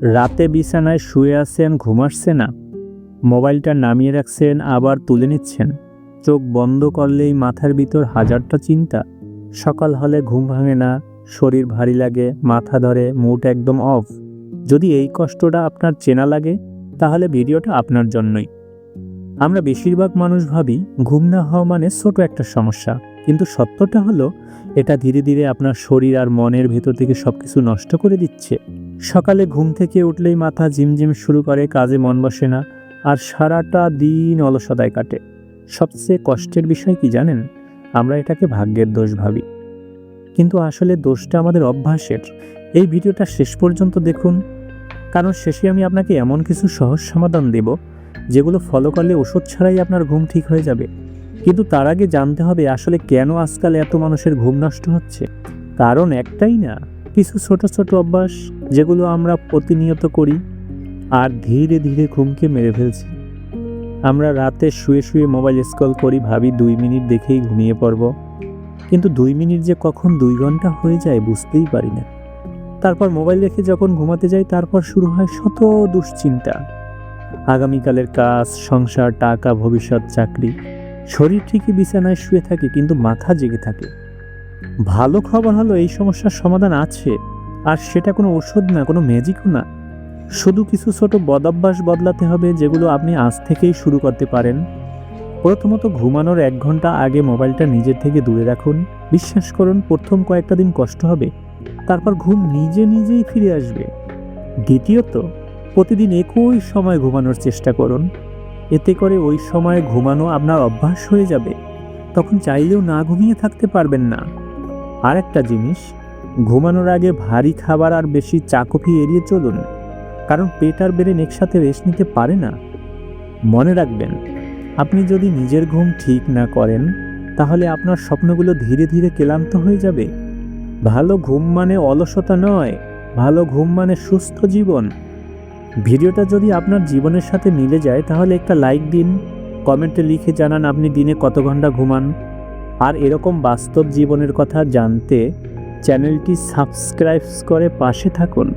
রাতে বিছানায় শুয়ে আছেন, ঘুম আসছে না, মোবাইলটা নামিয়ে রাখছেন আবার তুলে নিচ্ছেন, চোখ বন্ধ করলেই মাথার ভিতর হাজারটা চিন্তা, সকাল হলে ঘুম ভাঙে না, শরীর ভারী লাগে, মাথা ধরে, মুড একদম অফ। যদি এই কষ্টটা আপনার চেনা লাগে তাহলে ভিডিওটা আপনার জন্যই। আমরা বেশিরভাগ মানুষ ভাবি ঘুম না হওয়া মানে ছোট একটা সমস্যা, কিন্তু সত্যটা হলো এটা ধীরে ধীরে আপনার শরীর আর মনের ভেতর থেকে সবকিছু নষ্ট করে দিচ্ছে। সকালে ঘুম থেকে উঠলেই মাথা ঝিমঝিম শুরু করে, কাজে মন বসে না, আর সারাটা দিন অলসতায় কাটে। সবচেয়ে কষ্টের বিষয় কি জানেন? আমরা এটাকে ভাগ্যের দোষ ভাবি, কিন্তু আসলে দোষটা আমাদের অভ্যাসের। এই ভিডিওটা শেষ পর্যন্ত দেখুন, কারণ শেষে আমি আপনাকে এমন কিছু সহজ সমাধান দেব যেগুলো ফলো করলে ওষুধ ছাড়াই আপনার ঘুম ঠিক হয়ে যাবে। কিন্তু তার আগে জানতে হবে আসলে কেন আজকাল এত মানুষের ঘুম নষ্ট হচ্ছে। কারণ একটাই না, কিছু ছোট ছোট অভ্যাস যেগুলো আমরা প্রতিনিয়ত করি আর ধীরে ধীরে ঘুমকে মেরে ফেলছি। আমরা রাতে শুয়ে শুয়ে মোবাইল স্ক্রল করি, ভাবি 2 মিনিট দেখেই ঘুমিয়ে পড়ব, কিন্তু 2 মিনিট যে কখন 2 ঘন্টা হয়ে যায় বুঝতেই পারি না। তারপর মোবাইল রেখে যখন ঘুমাতে যাই তারপর শুরু হয় শত দুশ্চিন্তা, আগামীকালের কাজ, সংসার, টাকা, ভবিষ্যৎ, চাকরি। শরীর ঠিকই বিছানায় শুয়ে থাকে কিন্তু মাথা জেগে থাকে। ভালো খবর হলো এই সমস্যার সমাধান আছে, আর সেটা কোনো ওষুধ না, কোনো ম্যাজিকও না। শুধু কিছু ছোট বদভ্যাস বদলাতে হবে যেগুলো আপনি আজ থেকেই শুরু করতে পারেন। প্রথমত, ঘুমানোর 1 ঘন্টা আগে মোবাইলটা নিজের থেকে দূরে রাখুন। বিশ্বাস করুন, প্রথম কয়েকটা দিন কষ্ট হবে, তারপর ঘুম নিজে নিজেই ফিরে আসবে। দ্বিতীয়ত, প্রতিদিন একই সময় ঘুমানোর চেষ্টা করুন। এতে করে ওই সময় ঘুমানো আপনার অভ্যাস হয়ে যাবে, তখন চাইলেও না ঘুমিয়ে থাকতে পারবেন না। আর একটা জিনিস, ঘুমানোর আগে ভারী খাবার আর বেশি চা কফি এড়িয়ে চলুন, কারণ পেট আর ব্রেন একসাথে রেস্ট নিতে পারে না। মনে রাখবেন, আপনি যদি নিজের ঘুম ঠিক না করেন তাহলে আপনার স্বপ্নগুলো ধীরে ধীরে ক্লান্ত হয়ে যাবে। ভালো ঘুম মানে অলসতা নয়, ভালো ঘুম মানে সুস্থ জীবন। ভিডিওটা যদি আপনার জীবনের সাথে মিলে যায় তাহলে একটা লাইক দিন, কমেন্টে লিখে জানান আপনি দিনে কত ঘন্টা ঘুমান। আর এরকম বাস্তব জীবনের কথা জানতে চ্যানেলটি সাবস্ক্রাইব করে পাশে থাকুন।